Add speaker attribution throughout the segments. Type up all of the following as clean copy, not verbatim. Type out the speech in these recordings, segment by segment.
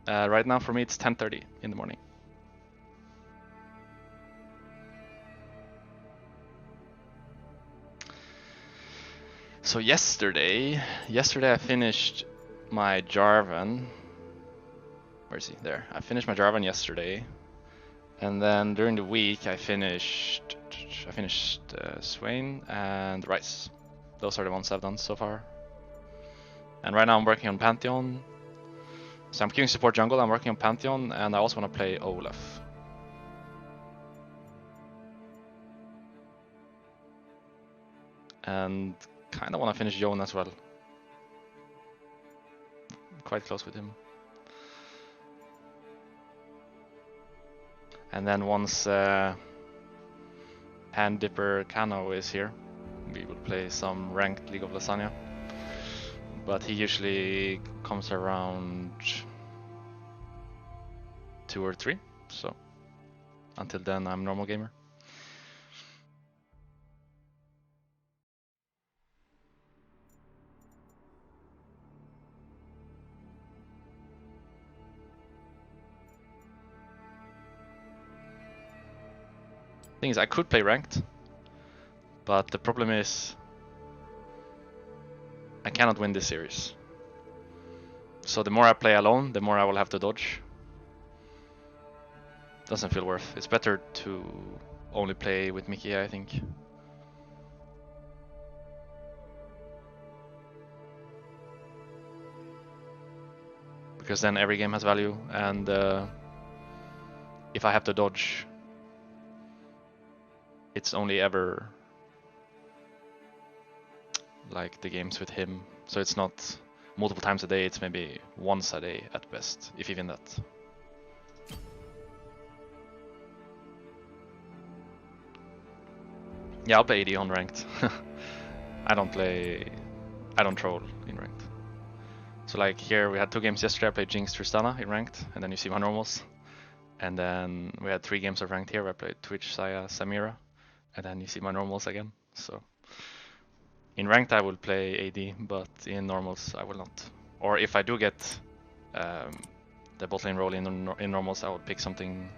Speaker 1: Right now for me it's 10:30 in the morning. So yesterday I finished my Jarvan. Where is he? There. I finished my Jarvan yesterday, and then during the week I finished Swain and Ryze. Those are the ones I've done so far. And right now I'm working on Pantheon. So I'm queuing support jungle, I'm working on Pantheon, and I also want to play Olaf. And kind of want to finish Yone as well. Quite close with him. And then once Hand Dipper Kano is here, we will play some ranked League of Lasagna. But he usually comes around 2 or 3, so until then I'm normal gamer. Thing is, I could play ranked, but the problem is I cannot win this series. So the more I play alone, the more I will have to dodge. Doesn't feel worth. It's better to only play with Mickey, I think. Because then every game has value, and if I have to dodge, it's only ever like the games with him. So it's not multiple times a day, it's maybe once a day at best, if even that. Yeah, I'll play AD on ranked. I don't troll in ranked. So like here we had 2 games yesterday, I played Jinx Tristana in ranked, and then you see my normals. And then we had 3 games of ranked here where I played Twitch, Saya, Samira, and then you see my normals again. So in ranked I will play AD, but in normals I will not. Or if I do get the bot lane role in normals, I would pick something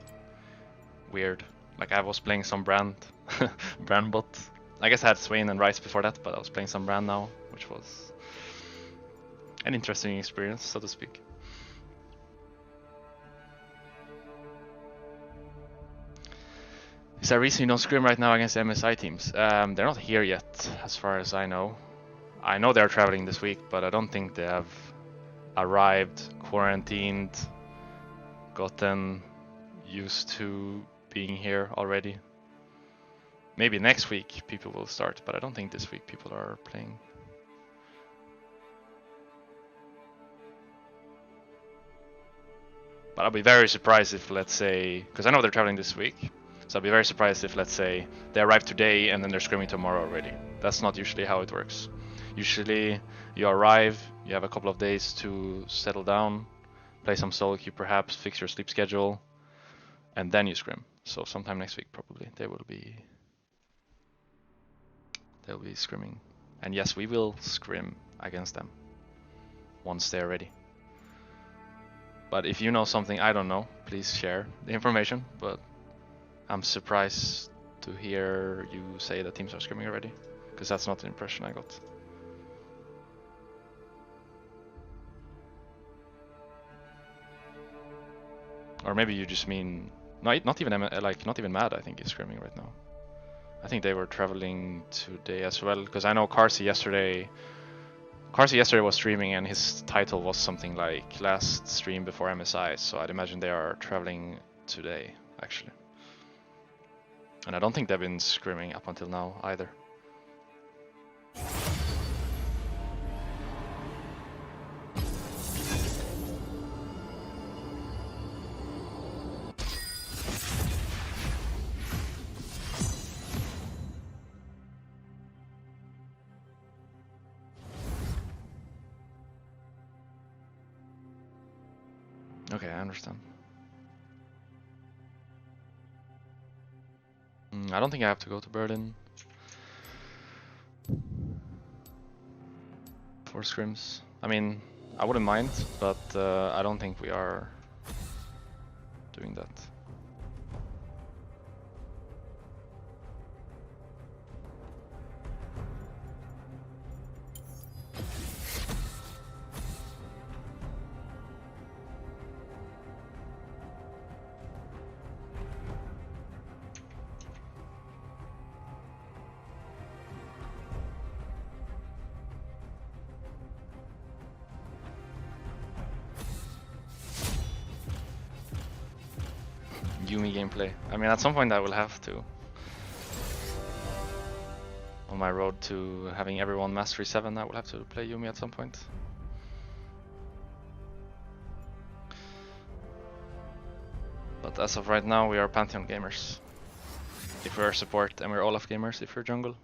Speaker 1: weird. Like I was playing some brand bot. I guess I had Swain and Ryze before that, but I was playing some brand now, which was an interesting experience, so to speak. Is there a reason you don't scrim right now against MSI teams? They're not here yet, as far as I know. I know they're traveling this week, but I don't think they have arrived, quarantined, gotten used to being here already. Maybe next week people will start, but I don't think this week people are playing. But I'll be very surprised if, let's say, because I know they're traveling this week, so I'll be very surprised if, let's say, they arrive today and then they're scrimming tomorrow already. That's not usually how it works. Usually you arrive, you have a couple of days to settle down, play some solo queue perhaps, fix your sleep schedule, and then you scrim. So sometime next week probably they'll be scrimming. And yes, we will scrim against them once they're ready. But if you know something I don't know, please share the information. But I'm surprised to hear you say that teams are scrimming already, because that's not the impression I got. Or maybe you just mean not even Mad. I think is scrimming right now. I think they were traveling today as well, because I know Carsey yesterday was streaming and his title was something like last stream before MSI, so I'd imagine they are traveling today actually. And I don't think they've been scrimming up until now either. Okay, I understand. I don't think I have to go to Berlin for scrims. I mean, I wouldn't mind, but I don't think we are doing that. Yuumi gameplay. I mean, at some point I will have to. On my road to having everyone Mastery 7, I will have to play Yuumi at some point. But as of right now, we are Pantheon gamers. If we are support, and we're Olaf gamers if we're jungle.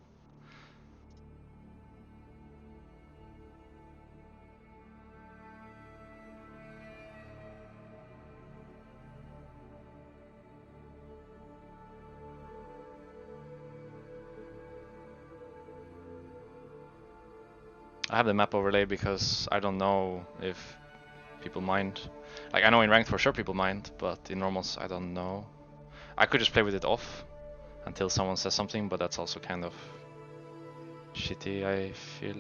Speaker 1: I have the map overlay because I don't know if people mind. Like, I know in ranked for sure people mind, but in normals I don't know. I could just play with it off until someone says something, but that's also kind of shitty, I feel.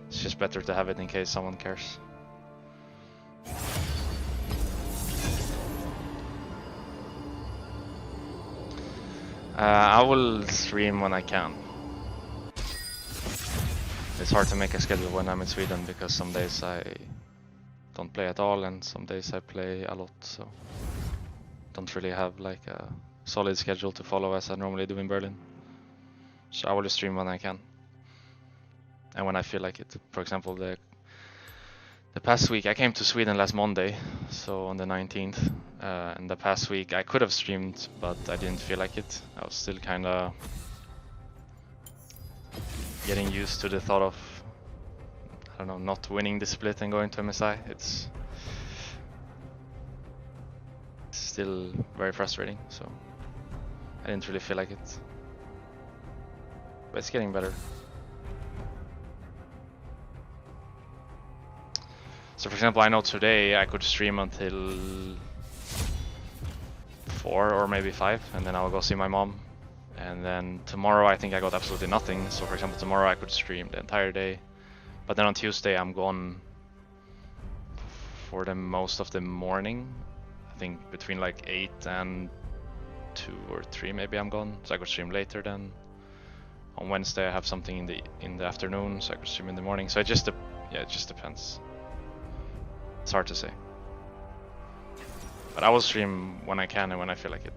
Speaker 1: It's just better to have it in case someone cares. I will stream when I can. It's hard to make a schedule when I'm in Sweden because some days I don't play at all and some days I play a lot, so don't really have like a solid schedule to follow as I normally do in Berlin. So I will just stream when I can and when I feel like it. For example, the past week I came to Sweden last Monday, so on the 19th, and the past week I could have streamed, but I didn't feel like it. I was still kind of getting used to the thought of, I don't know, not winning the split and going to MSI. It's still very frustrating, so I didn't really feel like it. But it's getting better. So for example, I know today I could stream until 4 or maybe 5, and then I'll go see my mom. And then tomorrow I think I got absolutely nothing. So for example, tomorrow I could stream the entire day. But then on Tuesday I'm gone for the most of the morning. I think between like 8 and 2 or 3 maybe I'm gone. So I could stream later then. On Wednesday I have something in the afternoon, so I could stream in the morning. So it just depends. It's hard to say. But I will stream when I can and when I feel like it.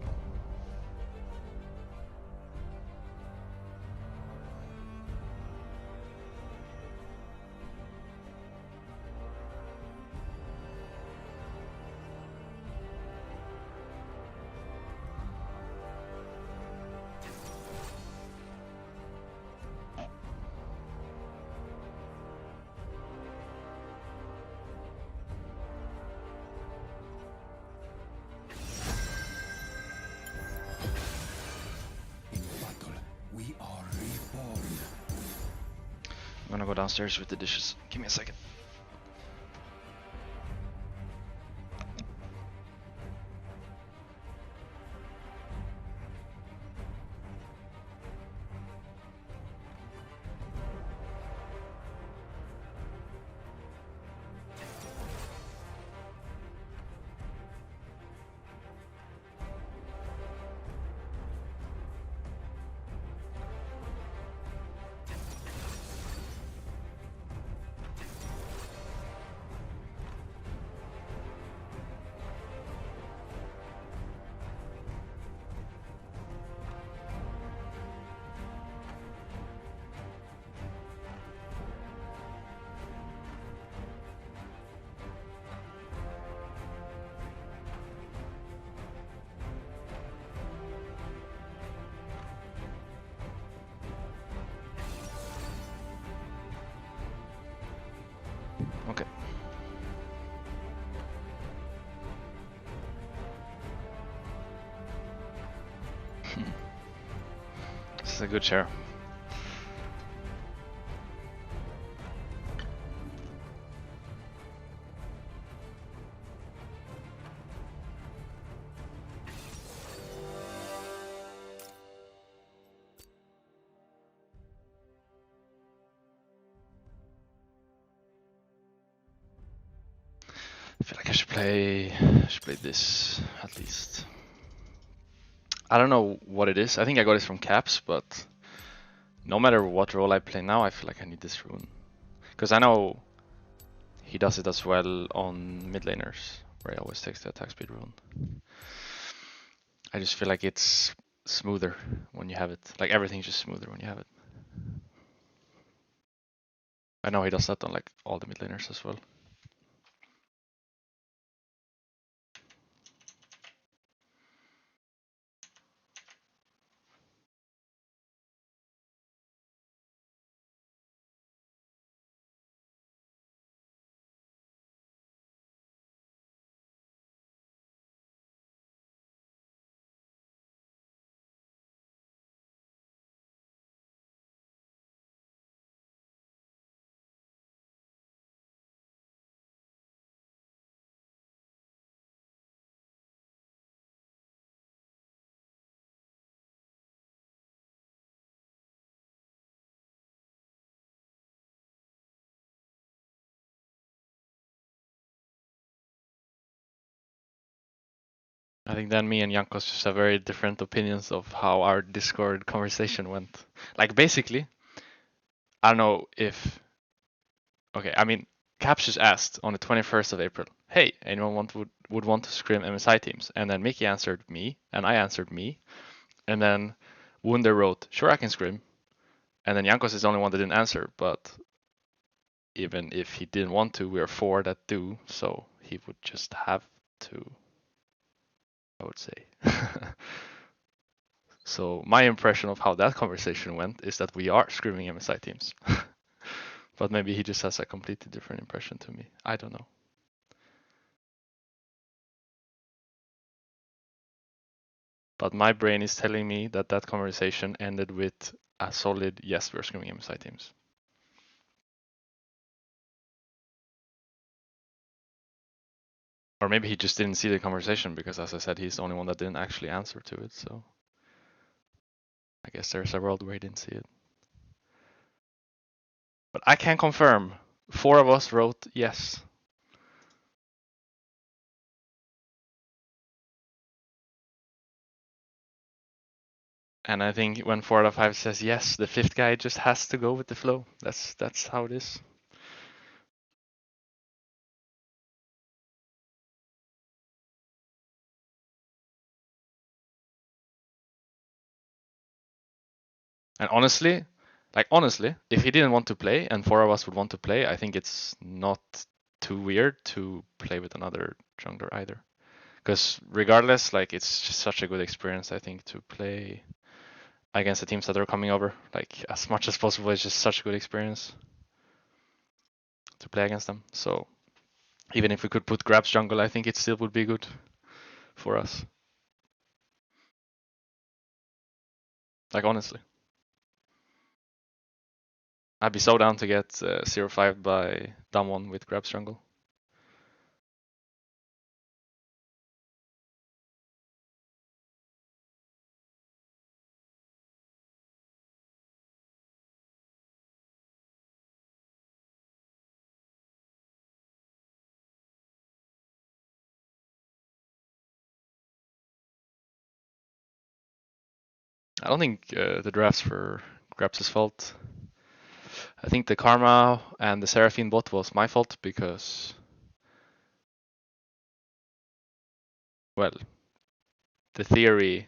Speaker 1: I'm gonna go downstairs with the dishes. Give me a second. Okay. This is a good chair. play this at least. I don't know what it is. I think I got it from Caps, but no matter what role I play now, I feel like I need this rune. Because I know he does it as well on mid laners, where he always takes the attack speed rune. I just feel like it's smoother when you have it. Like everything's just smoother when you have it. I know he does that on like all the mid laners as well. I think then me and Jankos just have very different opinions of how our Discord conversation went. Like basically, I don't know if... Okay, I mean, Caps just asked on the 21st of April, hey, anyone would want to scrim MSI teams? And then Mickey answered me, and I answered me. And then Wunder wrote, sure, I can scrim. And then Jankos is the only one that didn't answer, but even if he didn't want to, we are four that do, so he would just have to, I would say. So my impression of how that conversation went is that we are scrimming MSI teams. But maybe he just has a completely different impression to me. I don't know. But my brain is telling me that that conversation ended with a solid yes, we're scrimming MSI teams. Or maybe he just didn't see the conversation because, as I said, he's the only one that didn't actually answer to it. So I guess there's a world where he didn't see it. But I can confirm, 4 of us wrote yes. And I think when 4 out of 5 says yes, the 5th guy just has to go with the flow. That's how it is. And honestly, if he didn't want to play and 4 of us would want to play, I think it's not too weird to play with another jungler either. Because regardless, like it's just such a good experience, I think, to play against the teams that are coming over. Like as much as possible, it's just such a good experience to play against them. So even if we could put Grab's jungle, I think it still would be good for us. Like honestly. I'd be so down to get 0-5 by Damwon with Grab's jungle. I don't think the drafts for Grabs' fault. I think the Karma and the Seraphine bot was my fault because, well, the theory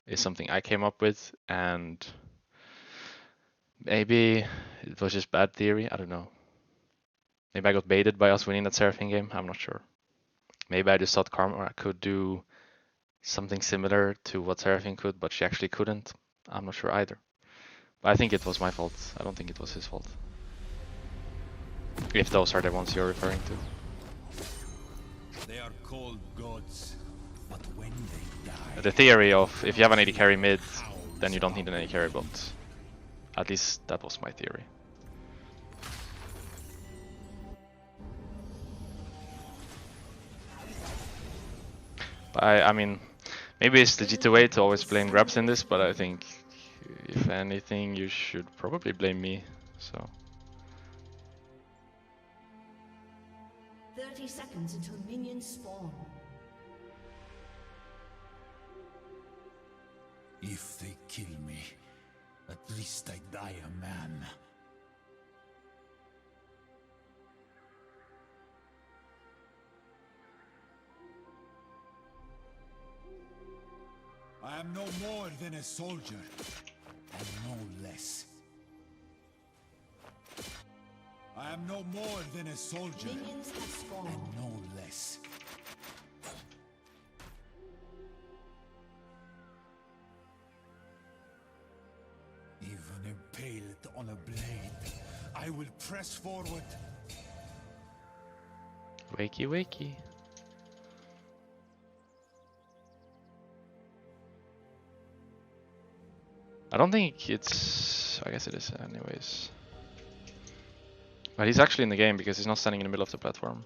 Speaker 1: is something I came up with and maybe it was just bad theory. I don't know. Maybe I got baited by us winning that Seraphine game. I'm not sure. Maybe I just thought Karma could do something similar to what Seraphine could, but she actually couldn't. I'm not sure either. But I think it was my fault. I don't think it was his fault. If those are the ones you're referring to.
Speaker 2: They are called gods, but when they die,
Speaker 1: The theory of if you have an AD carry mid, then you don't need an AD carry bot. At least that was my theory. But I mean, maybe it's the G2 way to always blame Grabs in this, but I think if anything, you should probably blame me. So
Speaker 3: 30 seconds until minions spawn.
Speaker 2: If they kill me, at least I die a man. I am no more than a soldier, and no less. I am no more than a soldier,
Speaker 3: Minions have spawned.
Speaker 2: and no less. Even impaled on a blade, I will press forward.
Speaker 1: Wakey, wakey. I don't think it's... I guess it is anyways. But he's actually in the game because he's not standing in the middle of the platform.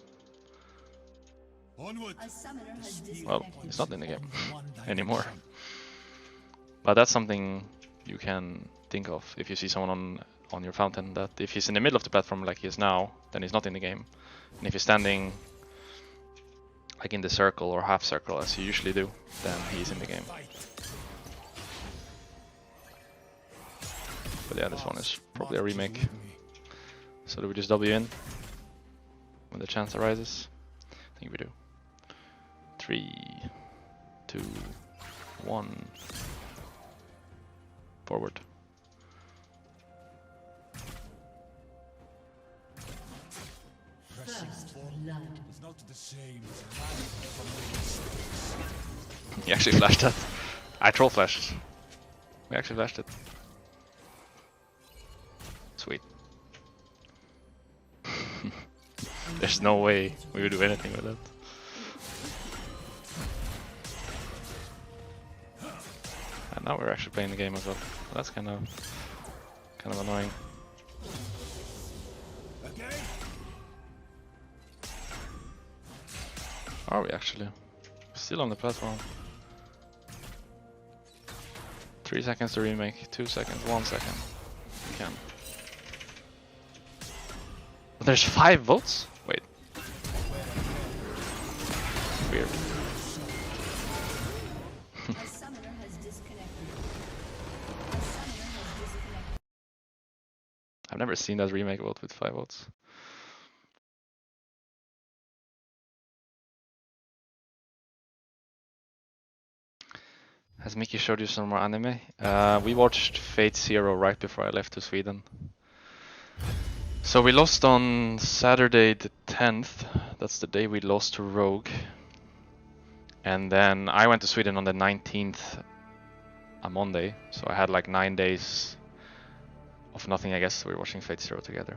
Speaker 2: Onward.
Speaker 3: A summoner has
Speaker 1: Well,
Speaker 3: disconnected.
Speaker 1: he's not in the game
Speaker 2: One
Speaker 1: anymore.
Speaker 2: direction.
Speaker 1: But that's something you can think of if you see someone on your fountain, that if he's in the middle of the platform like he is now, then he's not in the game. And if he's standing like in the circle or half circle as you usually do, then he's in the game.
Speaker 2: Fight.
Speaker 1: But yeah, this one is probably a
Speaker 2: Marches
Speaker 1: remake.
Speaker 2: with me.
Speaker 1: So do we just W in when the chance arises? I think we do. 3, 2, 1. Forward.
Speaker 2: Pressing
Speaker 3: First
Speaker 2: forward
Speaker 3: blood.
Speaker 2: is not the same as learning from your mistakes.
Speaker 1: He actually flashed that. I troll flashed. We actually flashed it. Sweet. There's no way we would do anything with that. And now we're actually playing the game as well. That's kind of annoying.
Speaker 2: Again?
Speaker 1: Are we actually? Still on the platform. 3 seconds to remake, 2 seconds, 1 second. We can. But there's 5 votes? Wait. Weird.
Speaker 3: A summoner has disconnected. A summoner has disconnected.
Speaker 1: I've never seen that remake vote with 5 votes. Has Mickey showed you some more anime? We watched Fate Zero right before I left to Sweden. So we lost on Saturday the 10th. That's the day we lost to Rogue. And then I went to Sweden on the 19th, a Monday. So I had like 9 days of nothing, I guess. We were watching Fate Zero together.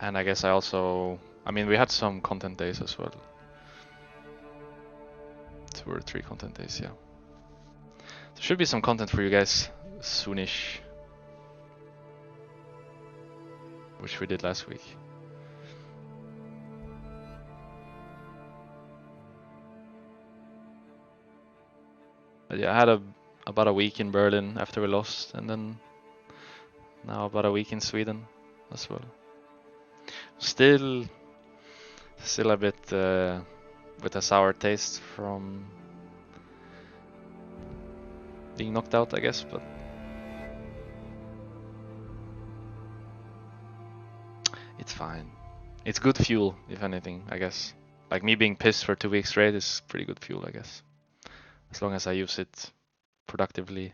Speaker 1: And I guess I also... I mean, we had some content days as well. 2 or 3 content days, yeah. There should be some content for you guys soonish. Which we did last week. But yeah, I had about a week in Berlin after we lost, and then now about a week in Sweden as well. Still a bit with a sour taste from being knocked out, I guess, but it's fine. It's good fuel, if anything, I guess. Like me being pissed for 2 weeks straight is pretty good fuel, I guess. As long as I use it productively.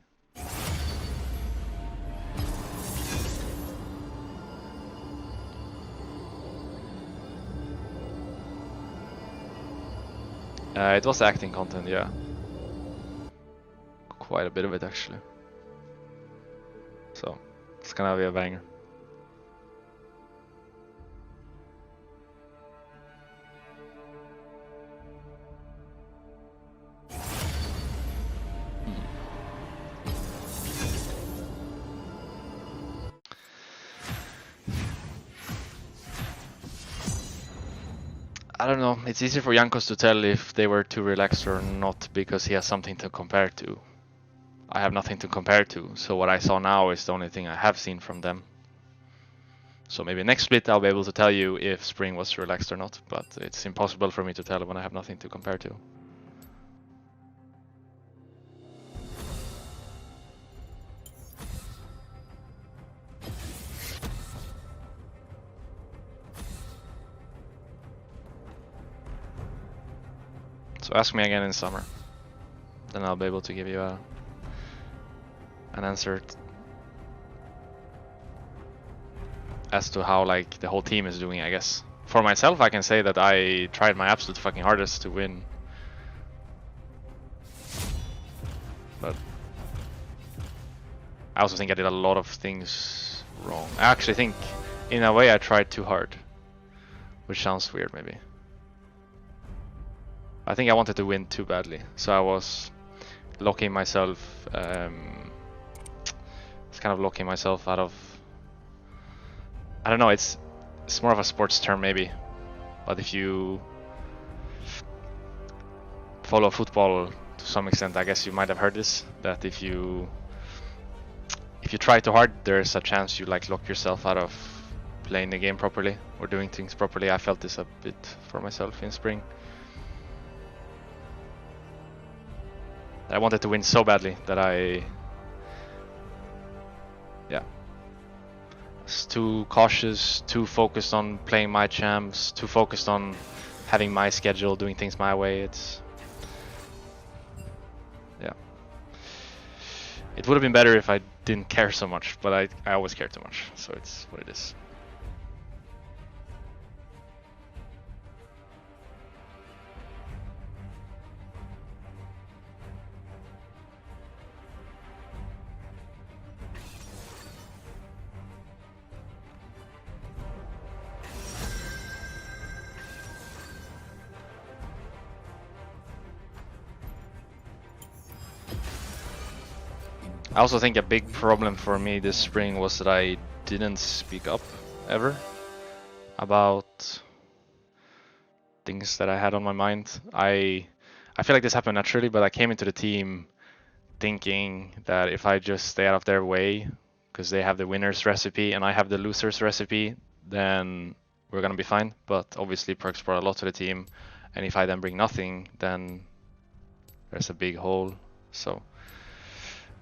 Speaker 1: It was acting content, yeah. Quite a bit of it, actually. So, it's gonna be a banger. I don't know, it's easy for Jankos to tell if they were too relaxed or not because he has something to compare to. I have nothing to compare to, so what I saw now is the only thing I have seen from them. So maybe next split I'll be able to tell you if spring was relaxed or not, but it's impossible for me to tell when I have nothing to compare to. So ask me again in summer, then I'll be able to give you an answer as to how like the whole team is doing, I guess. For myself, I can say that I tried my absolute fucking hardest to win. But I also think I did a lot of things wrong. I actually think, in a way, I tried too hard. Which sounds weird, maybe. I think I wanted to win too badly. So I was locking myself... it's kind of locking myself out of... I don't know, it's more of a sports term maybe. But if you follow football to some extent, I guess you might have heard this, that if you try too hard, there's a chance you like lock yourself out of playing the game properly or doing things properly. I felt this a bit for myself in spring. I wanted to win so badly that I was too cautious, too focused on playing my champs, too focused on having my schedule, doing things my way. It would have been better if I didn't care so much, but I always care too much, so it's what it is. I also think a big problem for me this spring was that I didn't speak up ever about things that I had on my mind. I feel like this happened naturally, but I came into the team thinking that if I just stay out of their way, because they have the winner's recipe and I have the loser's recipe, then we're gonna be fine. But obviously perks brought a lot to the team, and if I then bring nothing, then there's a big hole. So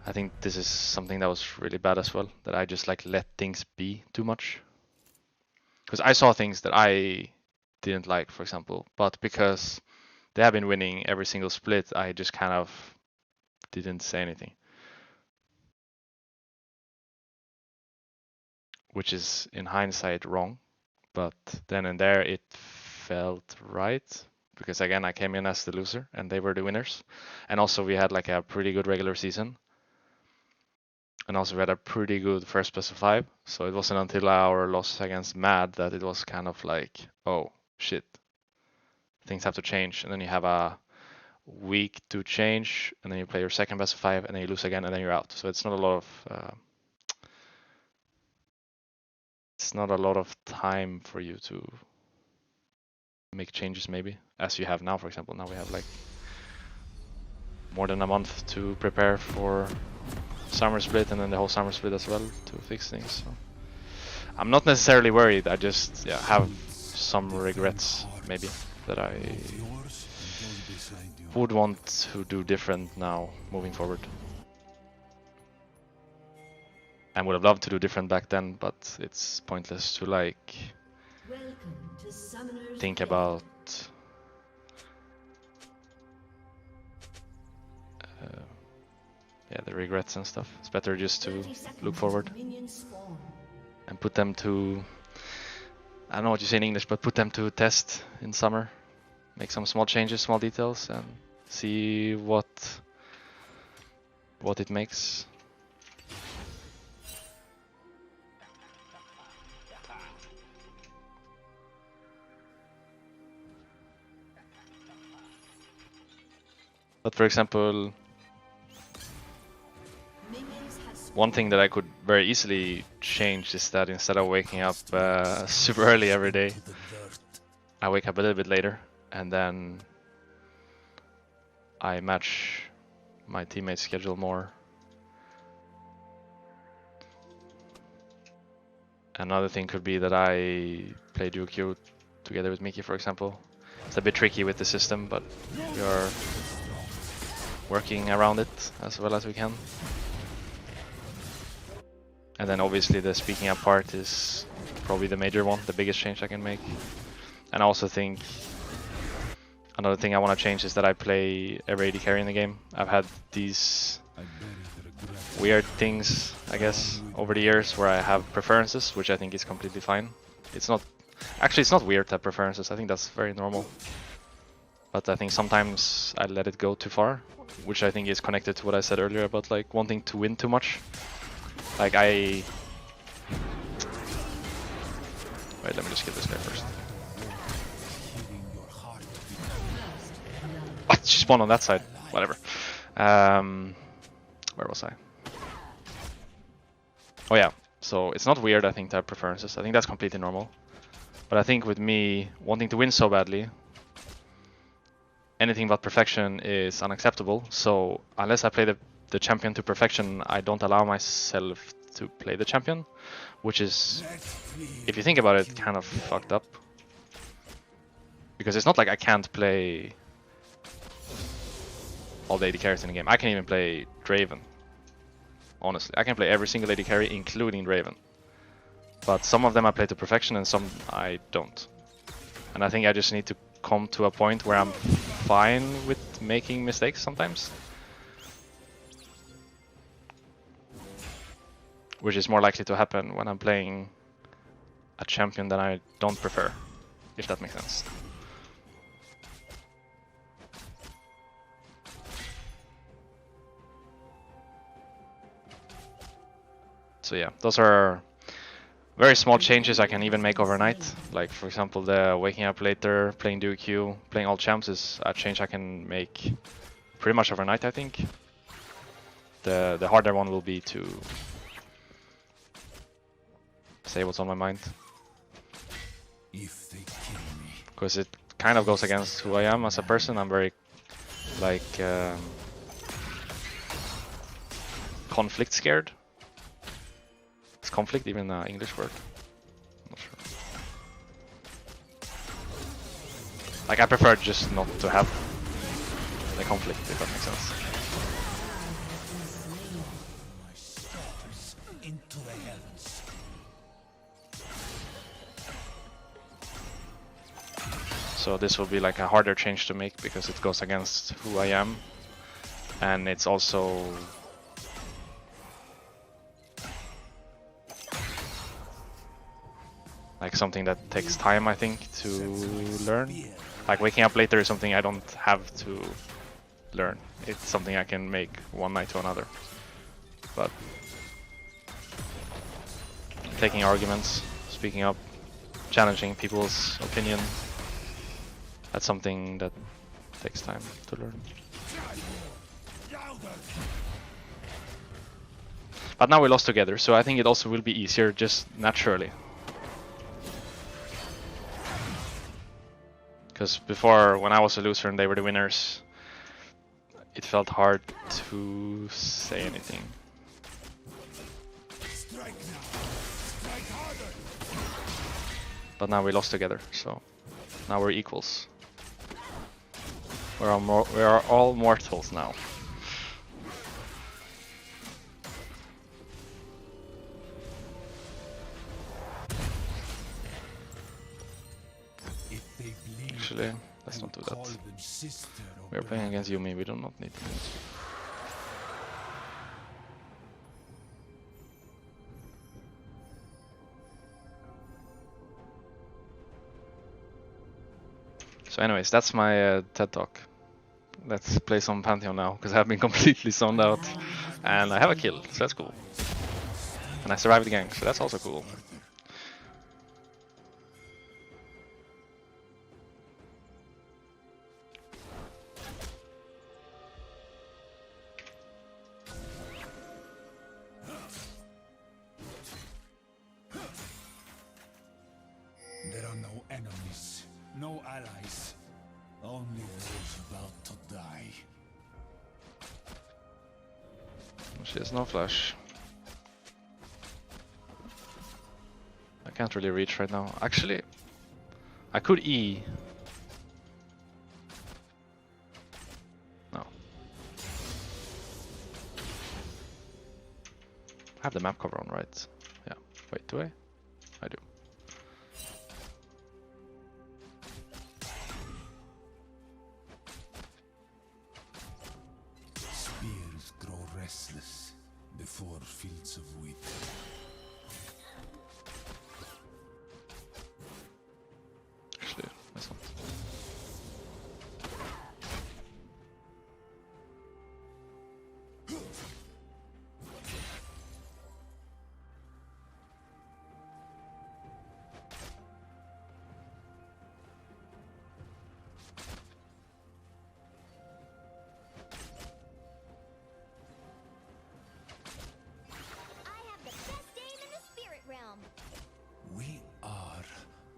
Speaker 1: I think this is something that was really bad as well, that I just like let things be too much. Because I saw things that I didn't like, for example, but because they have been winning every single split, I just kind of didn't say anything. Which is in hindsight wrong, but then and there it felt right. Because again, I came in as the loser and they were the winners. And also we had like a pretty good regular season. And also we had a pretty good first best of 5. So it wasn't until our loss against Mad that it was kind of like, oh shit, things have to change. And then you have a week to change, and then you play your second best of 5, and then you lose again, and then you're out. So it's not a lot of time for you to make changes, maybe, as you have now. For example, now we have like more than a month to prepare for summer split, and then the whole summer split as well to fix things. So I'm not necessarily worried. I just have some regrets, maybe, that I would want to do different now moving forward. I would have loved to do different back then, but it's pointless to like think about the regrets and stuff. It's better just to look forward and put them to, I don't know what you say in English, but put them to test in summer. Make some small changes, small details, and see what it makes. But for example, one thing that I could very easily change is that instead of waking up super early every day, I wake up a little bit later, and then I match my teammates' schedule more. Another thing could be that I play duo queue together with Mickey, for example. It's a bit tricky with the system, but we are working around it as well as we can. And then obviously the speaking up part is probably the major one, the biggest change I can make. And I also think another thing I want to change is that I play every AD carry in the game. I've had these weird things, I guess, over the years where I have preferences, which I think is completely fine. It's not weird to have preferences. I think that's very normal. But I think sometimes I let it go too far, which I think is connected to what I said earlier about like wanting to win too much. Like wait, let me just get this guy first. What? She spawned on that side. Whatever. Where was I? Oh yeah. So it's not weird, I think, to have preferences. I think that's completely normal. But I think with me wanting to win so badly, anything but perfection is unacceptable. So unless I play the champion to perfection, I don't allow myself to play the champion, which is, if you think about it, kind of fucked up. Because it's not like I can't play all the AD carries in the game. I can even play Draven. Honestly, I can play every single AD carry, including Draven. But some of them I play to perfection and some I don't. And I think I just need to come to a point where I'm fine with making mistakes sometimes. Which is more likely to happen when I'm playing a champion that I don't prefer, if that makes sense. So yeah, those are very small changes I can even make overnight. Like for example, the waking up later, playing duo queue, playing all champs is a change I can make pretty much overnight, I think. The harder one will be to say what's on my mind. Because it kind of goes against who I am as a person. I'm very like conflict scared. Is conflict even an English word? I'm not sure. Like I prefer just not to have the conflict, if that makes sense. So this will be like a harder change to make because it goes against who I am, and it's also like something that takes time, I think, to learn. Like waking up later is something I don't have to learn. It's something I can make one night to another. But taking arguments, speaking up, challenging people's opinion, that's something that takes time to learn. But now we lost together, so I think it also will be easier just naturally. Because before, when I was a loser and they were the winners, it felt hard to say anything. But now we lost together, so now we're equals. We are all mortals now. Actually, let's not do that. We are playing against Yumi, we do not need to. So anyways, that's my TED Talk. Let's play some Pantheon now, because I've been completely zoned out. And I have a kill, so that's cool. And I survived the gang, so that's also cool.
Speaker 2: There are no enemies, no allies, only those about to die.
Speaker 1: She has no flash. Can't really reach right now. Actually, I could E. No. I have the map cover on, right? Yeah. Wait, do I? I do.
Speaker 2: Spears grow restless before fields of wheat.
Speaker 1: Actually, that's not.
Speaker 2: We are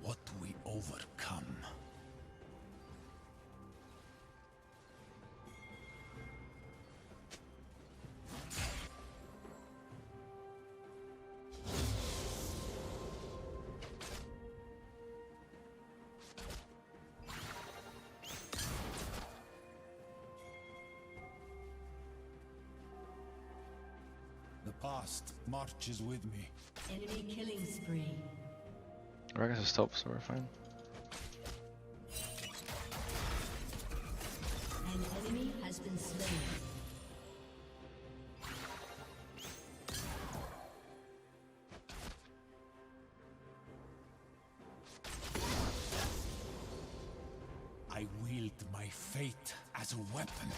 Speaker 2: what we overcome. The past marches with me.
Speaker 3: Enemy killing spree.
Speaker 1: Rekkles is top, so we're fine.
Speaker 3: An enemy has been slain.
Speaker 2: I wield my fate as a weapon.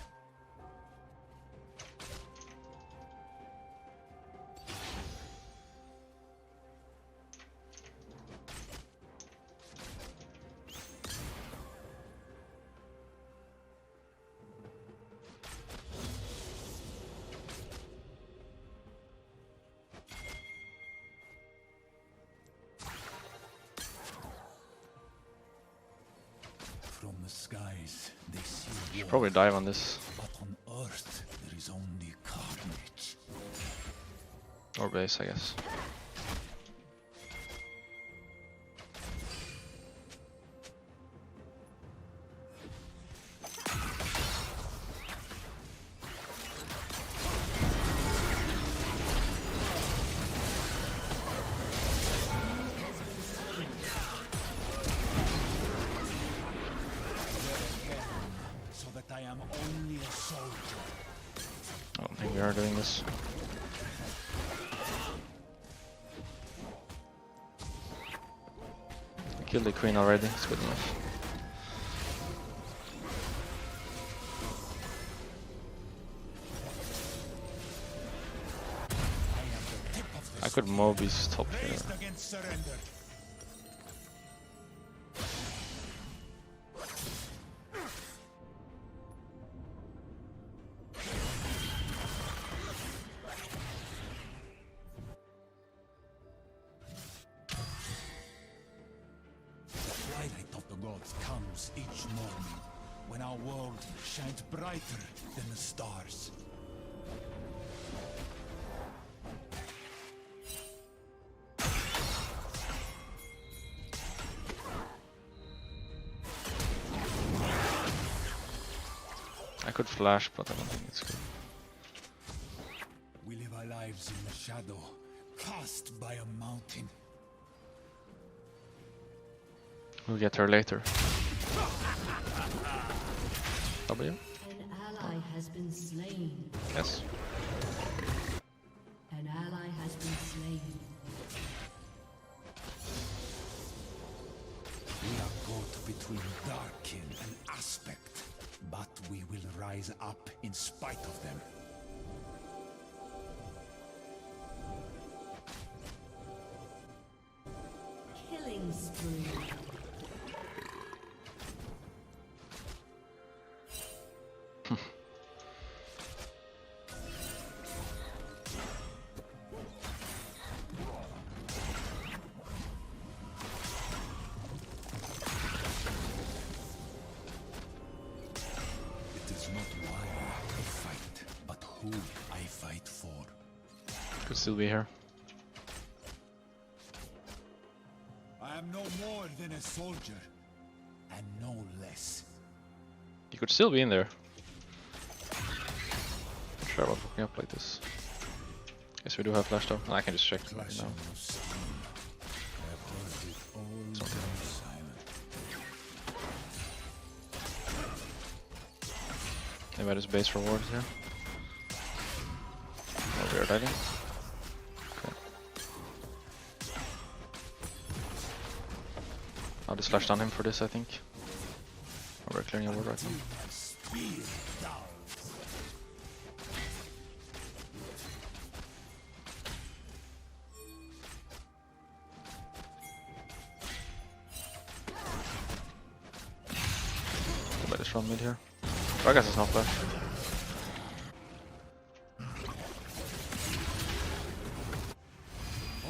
Speaker 2: From the skies, they see
Speaker 1: Should
Speaker 2: war,
Speaker 1: probably dive on this.
Speaker 2: but on Earth there is only carnage.
Speaker 1: Or base, I guess.
Speaker 2: So that I am only a soldier.
Speaker 1: I don't think we are doing this. I killed the queen already, it's good enough. I could mob his top here.
Speaker 2: Raised against surrender. The twilight of the gods comes each morning, when our world shines brighter than the stars.
Speaker 1: I could flash, but I don't think it's good.
Speaker 2: We live our lives in the shadow, cast by a mountain.
Speaker 1: We'll get her later. W?
Speaker 3: An ally has been slain.
Speaker 1: Yes.
Speaker 3: An ally has been slain.
Speaker 2: We are caught between Darkin and Aspect, but we will rise up in spite of them.
Speaker 3: Killing spree.
Speaker 2: It is not why I fight, but who I fight for.
Speaker 1: Could still be here.
Speaker 2: am no more than a soldier, and no less.
Speaker 1: He could still be in there. Not sure about looking up like this. Guess we do have flash though. I can just check right now. Maybe I just base rewards here. Oh, weird idea. Okay. I'll just flash down him for this, I think. Oh, we're clearing a ward right now. Better just run mid here. I guess it's not flash.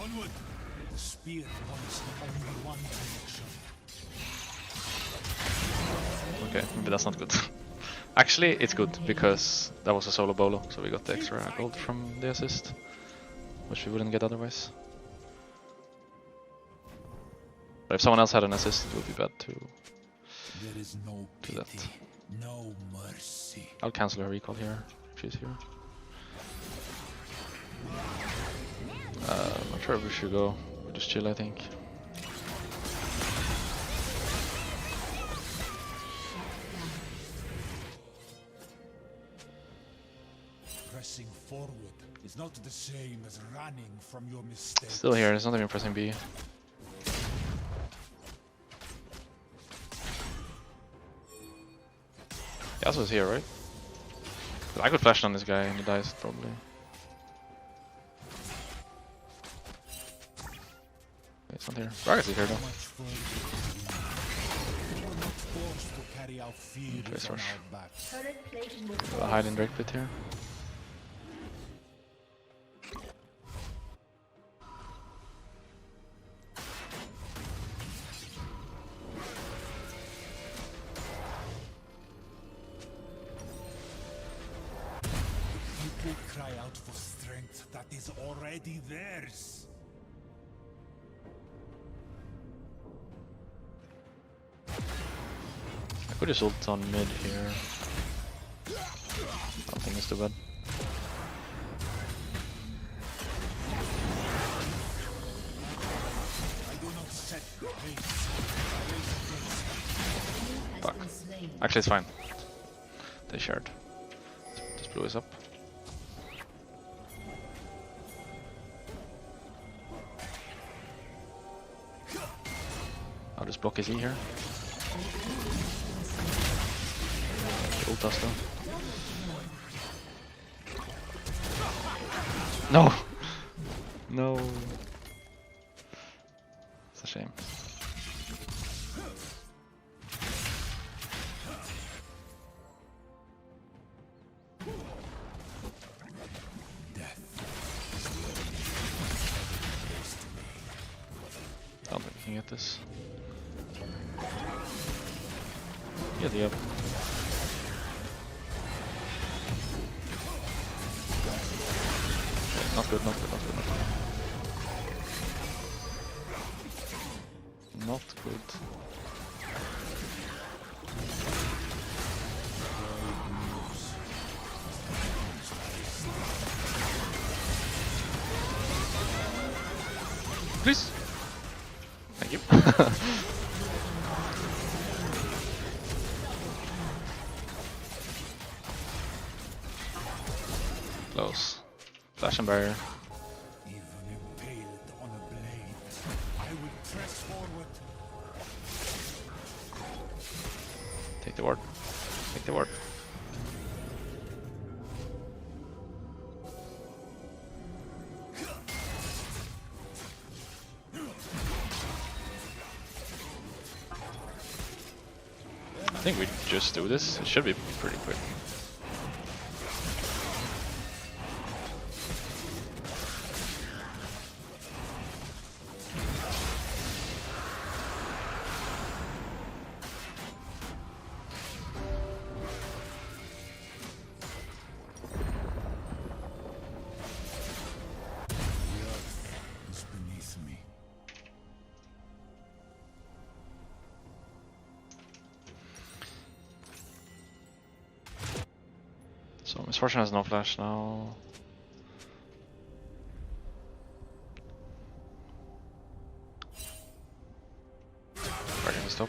Speaker 2: Onward! The spear points only one direction.
Speaker 1: Okay, maybe that's not good. Actually, it's good because that was a solo bolo, so we got the extra gold from the assist, which we wouldn't get otherwise. But if someone else had an assist, it would be bad to
Speaker 2: There is no
Speaker 1: do that.
Speaker 2: pity, no mercy.
Speaker 1: I'll cancel her recall here if she's here. Not sure if we should go. We'll just chill, I think.
Speaker 2: Pressing forward is not the same as running from your mistakes.
Speaker 1: Still here, it's not even pressing B. Yasuo's here, right? I could flash on this guy and he dies, probably. It's not here. Ryze is here though.
Speaker 2: Much further. We were not forced to carry out fears on
Speaker 1: rush.
Speaker 2: our backs.
Speaker 3: Turret plating will
Speaker 1: A Highland Drake pit here.
Speaker 2: People cry out for strength that is already theirs.
Speaker 1: I could just ult on mid here. I don't think it's too bad.
Speaker 2: I do not set the pace.
Speaker 1: Fuck. Actually, it's fine. They shared. Just blew us up. I'll just block his E here. Ult us though. No! No! It's a shame. I don't think we can get this. Get the up. Not good, not good, not good, not good. Not good. Please. Thank you. Close. Flash and barrier.
Speaker 2: Even impaled on a blade, I will press forward.
Speaker 1: Take the ward. Take the ward. I think we just do this. It should be pretty quick. So Misfortune has no flash now. Dragon is top.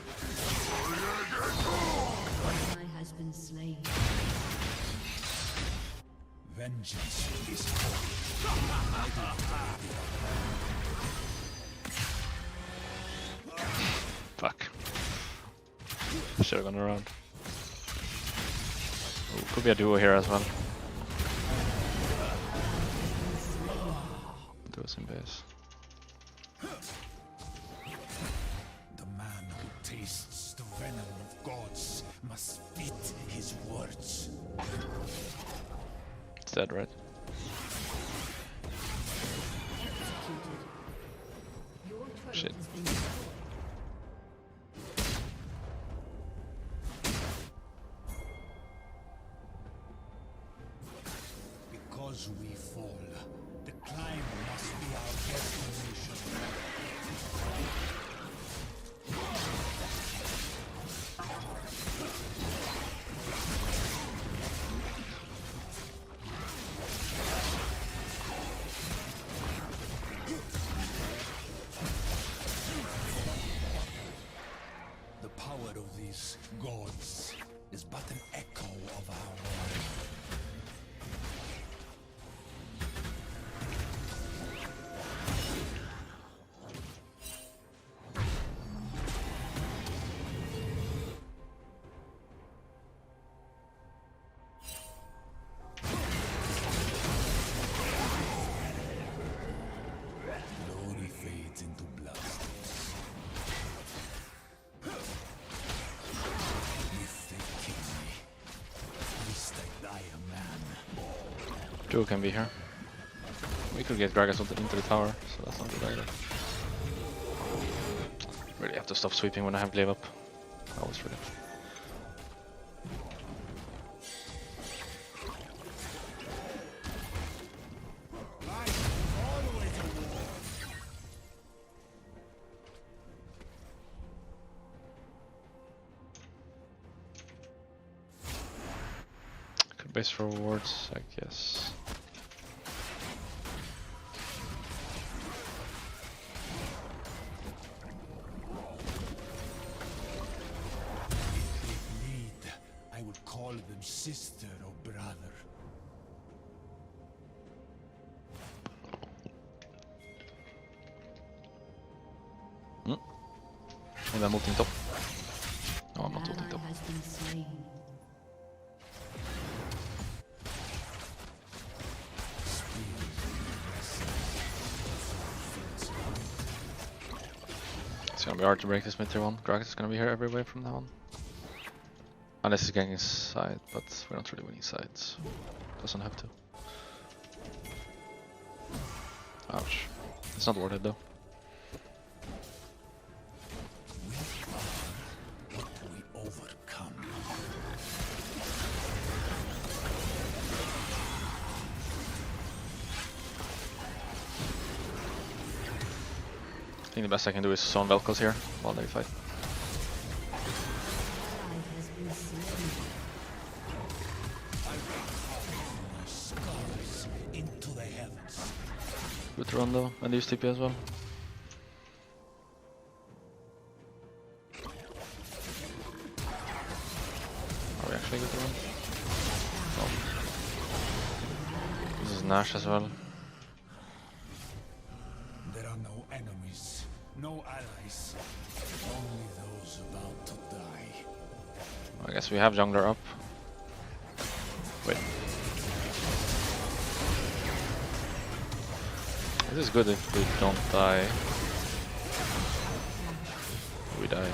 Speaker 3: Ally has been slain.
Speaker 2: Vengeance is holy.
Speaker 1: Fuck. Should have gone around. Ooh, could be a duo here as well. Duo's in base.
Speaker 2: The man who tastes the venom of gods must eat his words.
Speaker 1: It's dead, right?
Speaker 3: Your turret
Speaker 1: Shit.
Speaker 3: has been destroyed.
Speaker 2: Because we fall, the climb must be our destination. The power of these gods is but an echo of our world. Glory fades into blood. If they kill me, at least I die a man.
Speaker 1: Duo can be here. We could get Gragas into the tower, so that's not good either. Really have to stop sweeping when I have glaive up. I always forget. Could base for rewards, I guess.
Speaker 2: If need, I would call them sister or brother.
Speaker 1: Maybe I'm ulting top. No, I'm not
Speaker 3: An
Speaker 1: ulting
Speaker 3: ally
Speaker 1: top.
Speaker 3: has been slain.
Speaker 1: It's gonna be hard to break this mid tier one. Gragas is gonna be here every wave from now on. Unless he's getting his side, but we're not really winning sides. Doesn't have to. Ouch. It's not worth it though.
Speaker 2: We overcome.
Speaker 1: I think the best I can do is zone Vel'Koz here while they fight.
Speaker 3: Ally has been slain.
Speaker 2: Scars into the heavens.
Speaker 1: Good run though, and use TP as well. Are we actually good to run? No. This is Nash as well.
Speaker 2: There are no enemies, no allies, only those about to die.
Speaker 1: I guess we have jungler up. Wait. This is good if we don't die. We die.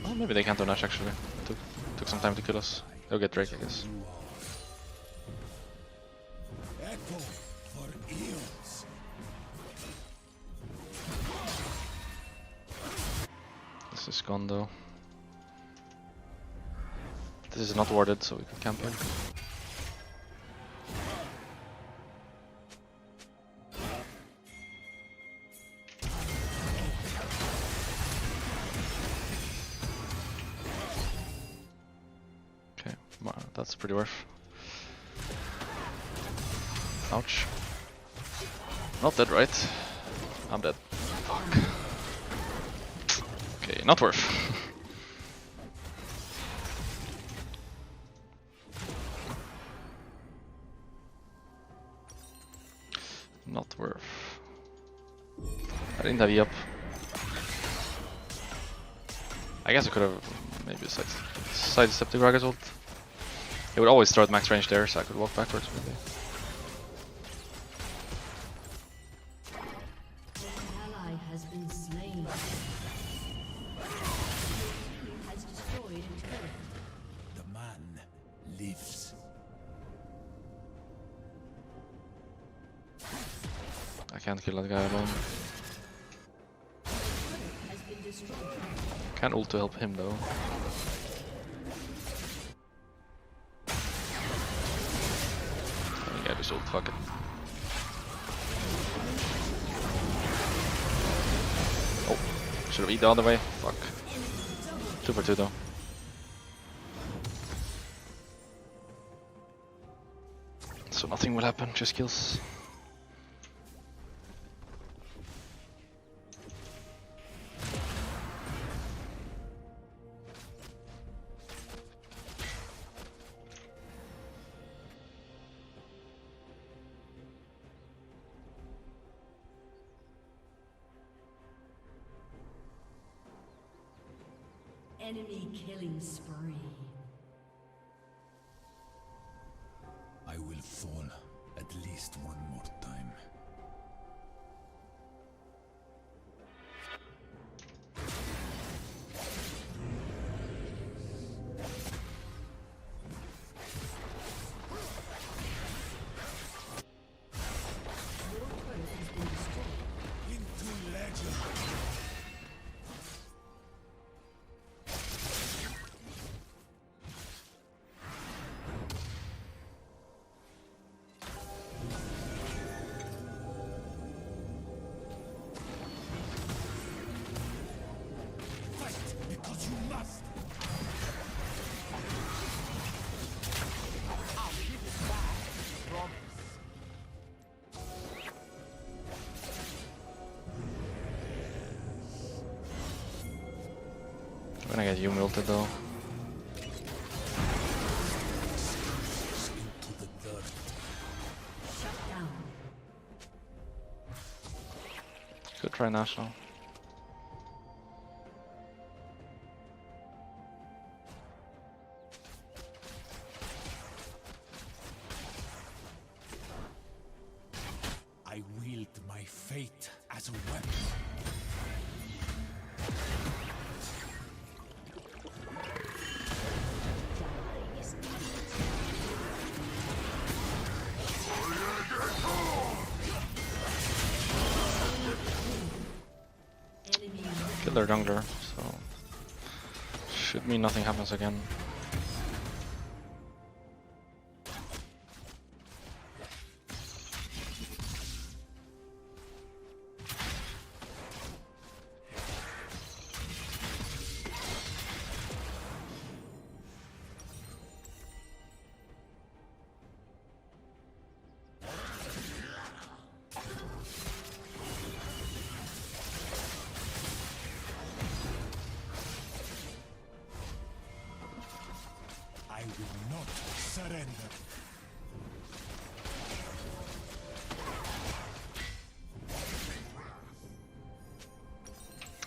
Speaker 1: Oh, maybe they can't do Nash actually. It took some time to kill us. They'll get Drake, I guess.
Speaker 2: Echo for eons.
Speaker 1: This is gone though. This is not warded, so we can camp in. Okay, wow, that's pretty worth. Ouch. Not dead, right? I'm dead. Fuck. Okay, not worth. Not worth. I didn't have E up. I guess I could have maybe sidestepped the Gragas ult. It would always throw at max range there, so I could walk backwards maybe.
Speaker 3: An ally has been slain. Your team has destroyed a turret.
Speaker 2: The man lives.
Speaker 1: I can't kill that guy alone.
Speaker 3: Turret has been destroyed.
Speaker 1: Can't ult to help him though. I think I just ult, fuck it. Oh, should have eaten the other way. Fuck. 2 for 2 though. So nothing will happen, just kills.
Speaker 3: Enemy killing spree.
Speaker 2: I will fall at least one more time.
Speaker 3: Your turret has been destroyed.
Speaker 2: Into legend. Because you must.
Speaker 1: I'm gonna get you melted though.
Speaker 2: Into the dirt.
Speaker 3: Shut down.
Speaker 1: Could try national.
Speaker 2: I wield my fate as a weapon.
Speaker 3: Enemy
Speaker 1: Kill their jungler, so should mean nothing happens again.
Speaker 2: I will not surrender.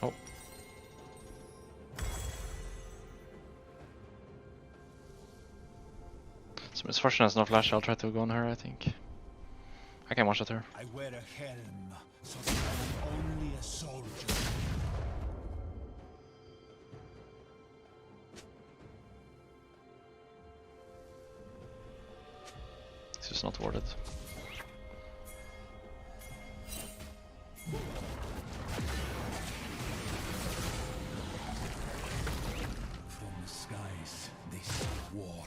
Speaker 1: Oh. So Miss Fortune has no flash, I'll try to go on her, I think. I can watch at her.
Speaker 2: I wear a helm, so that I am only a soldier.
Speaker 1: It's just not worth it.
Speaker 2: From the skies, they see war.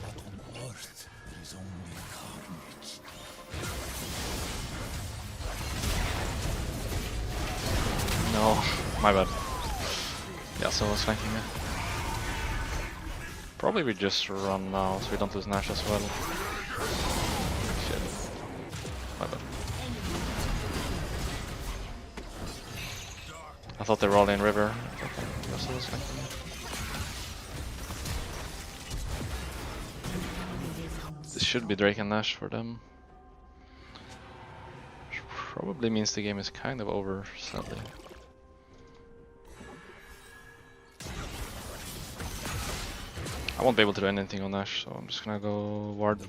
Speaker 2: But on Earth, there is only carnage.
Speaker 1: No, my bad. Yeah, so I was flanking me. Probably we just run now, so we don't lose Nash as well. Shit. thought they were all in river. This should be Drake and Nash for them. Which probably means the game is kind of over, sadly. I won't be able to do anything on Nash, so I'm just gonna go ward the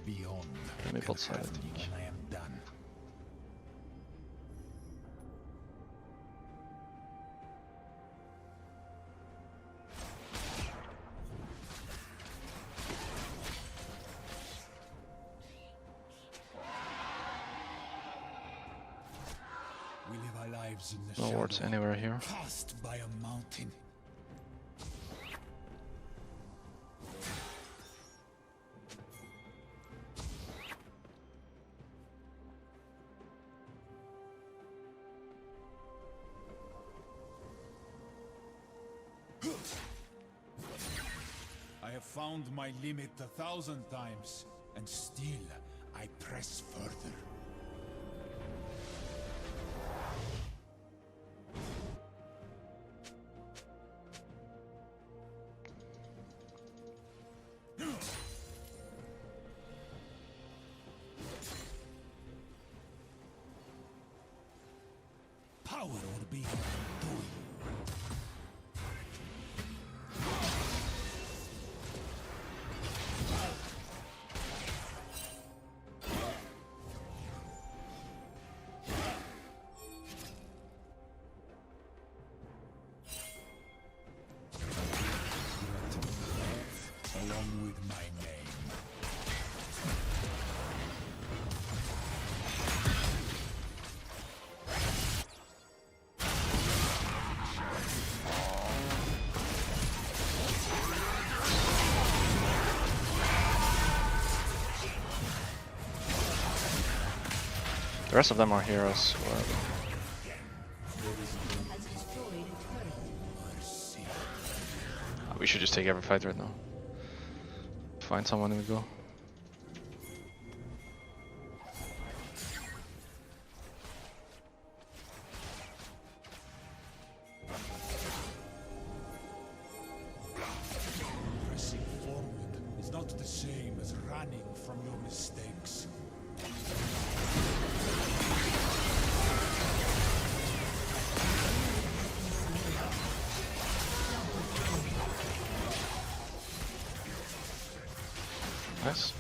Speaker 1: maple side, I think.
Speaker 2: We live our lives in the
Speaker 1: No wards anywhere here.
Speaker 2: cast by a mountain. I have found my limit 1,000 times, and still I press further. Power or be doing. Along with my name.
Speaker 1: The rest of them are heroes. We should just take every fight right now. Find someone and we go.
Speaker 2: Pressing forward is not the same as running from your mistakes.
Speaker 1: Nice.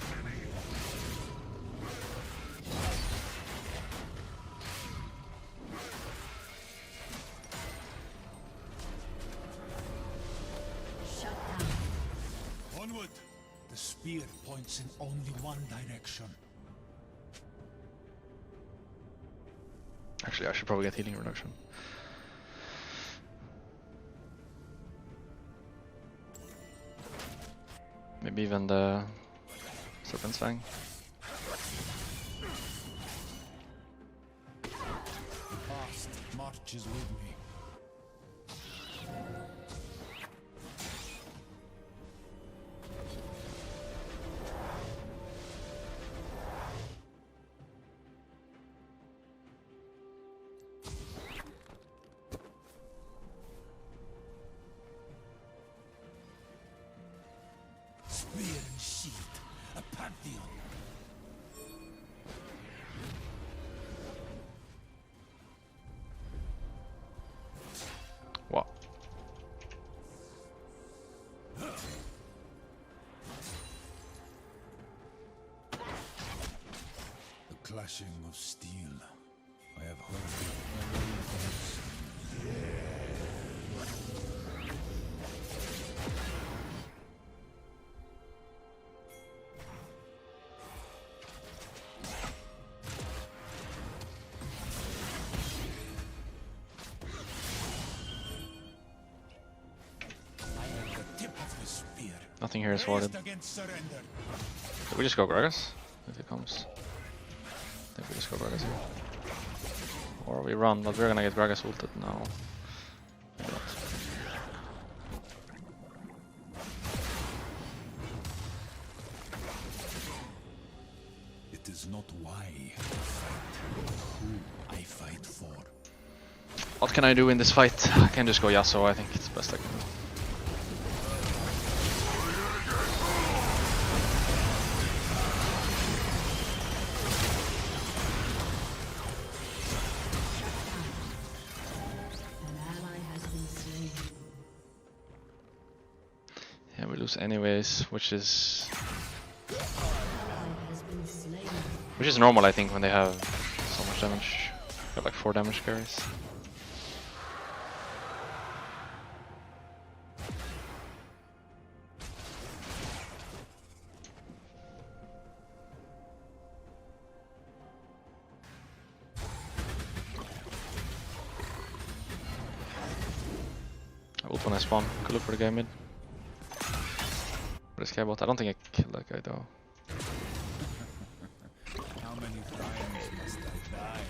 Speaker 2: Onward! The spear points in only one direction.
Speaker 1: Actually, I should probably get healing reduction. Maybe even the Serpent's Fang.
Speaker 2: The past marches with me. Spear and shield, a pantheon.
Speaker 1: What?
Speaker 2: The clashing of steel. I have heard it. I am the tip of the spear.
Speaker 1: Nothing here is warded.
Speaker 2: Raised against surrender.
Speaker 1: Did we just go Gragas? If it comes. I think we just go Gragas here. Or we run, but we're gonna get Gragas ulted now. Maybe not.
Speaker 2: It is not why I fight, but who I fight for.
Speaker 1: What can I do in this fight? I can just go Yasuo, I think it's best I can do. Yeah, we lose anyways, which is normal, I think, when they have so much damage. Got like 4 damage carries. I ult when I spawn. Could look for the guy mid. For this guy bot. I don't think I killed that guy though.
Speaker 2: How many times must I die?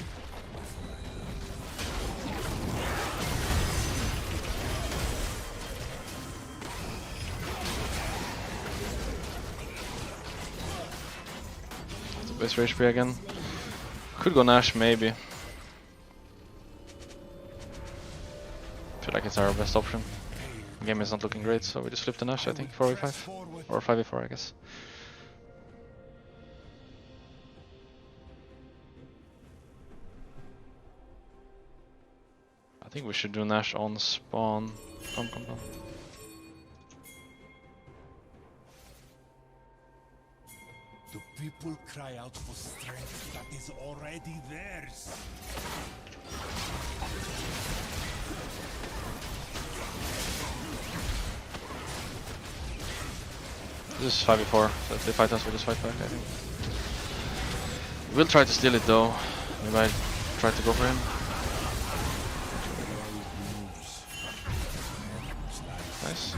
Speaker 1: It's a base for HP again. Could go Nash maybe. Feel like it's our best option. The game is not looking great, so we just flip the Nash, I think, 4v5. Or 5v4, I guess. I think we should do Nash on spawn. Come.
Speaker 2: Do people cry out for strength that is already theirs?
Speaker 1: This is 5v4, so if they fight us, we'll just fight back, I think. We'll try to steal it though. We might try to go for him. Nice.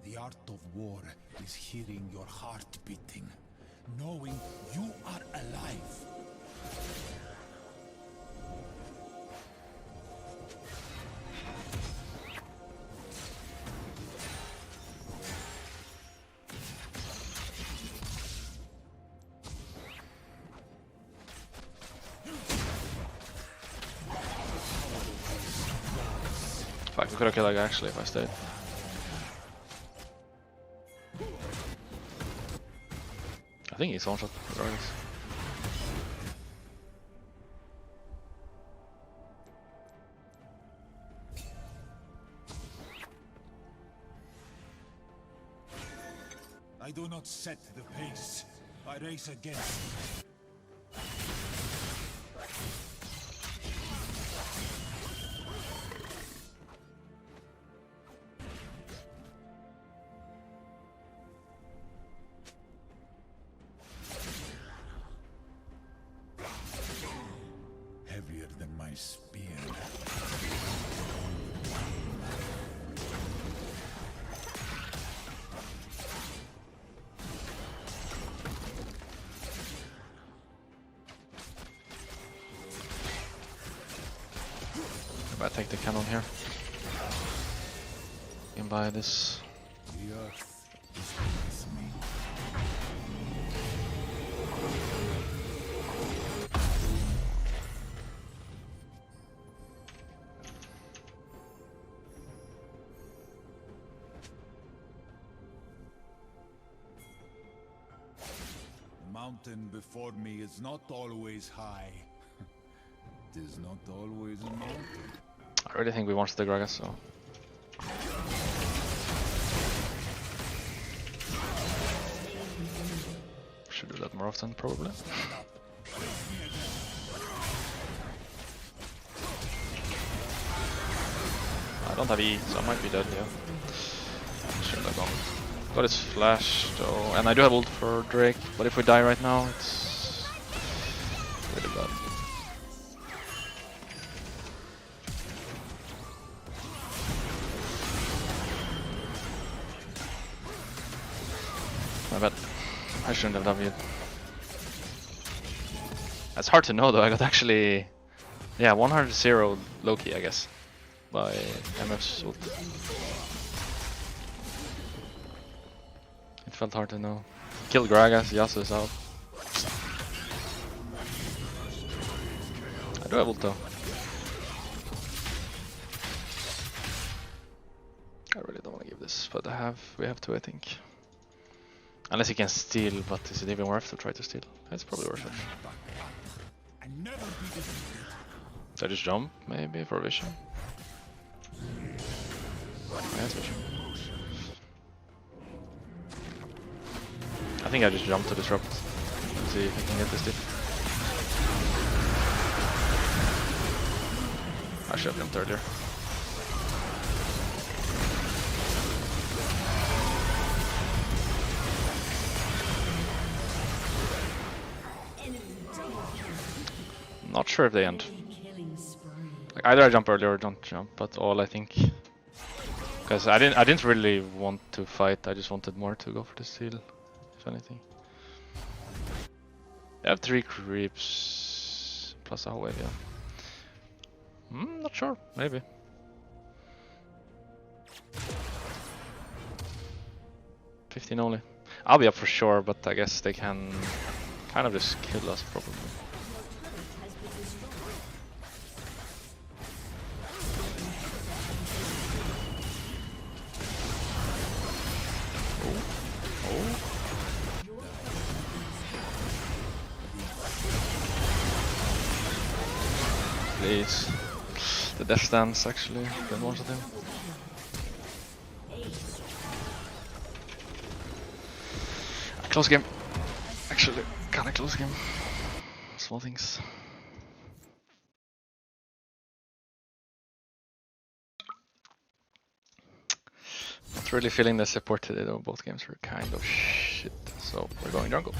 Speaker 2: The art of war is hearing your heart beating, knowing you are alive.
Speaker 1: Fuck, we could have killed that guy actually if I stayed. I think he's one shot regardless.
Speaker 2: I do not set the pace. I race against it. Heavier than my spear.
Speaker 1: I might take the cannon here. Can buy this.
Speaker 2: The earth is with me. The mountain before me is not always high. It is not always a mountain.
Speaker 1: I really think we want the Gragas, so. Should do that more often, probably. I don't have E, so I might be dead, yeah. Shouldn't have gone. Got his flash, though, and I do have ult for Drake, but if we die right now, it's really bad. My bad. I shouldn't have W'd. That's hard to know though, I got actually Yeah, 100-0 Loki, I guess, by MF's ult. It felt hard to know. Killed Gragas, Yasuo's out. I do have ult though. I really don't want to give this, but we have to, I think. Unless he can steal, but is it even worth to try to steal? It's probably worth it.
Speaker 2: And never be defeated.
Speaker 1: Should I just jump, maybe, for vision? Yeah, vision. I think I just jump to disrupt. See if I can get this steal. I should have jumped earlier. Not sure if they end. Like either I jump earlier or don't jump, but all I think, because I didn't really want to fight. I just wanted more to go for the steal, if anything. They have 3 creeps plus a whole wave, yeah. Not sure, maybe. $15 only. I'll be up for sure, but I guess they can kind of just kill us probably. Please. The death stance actually, then one of them. Close game. Actually, kinda close game. Small things. Not really feeling the support today though, both games were kind of shit. So we're going jungle.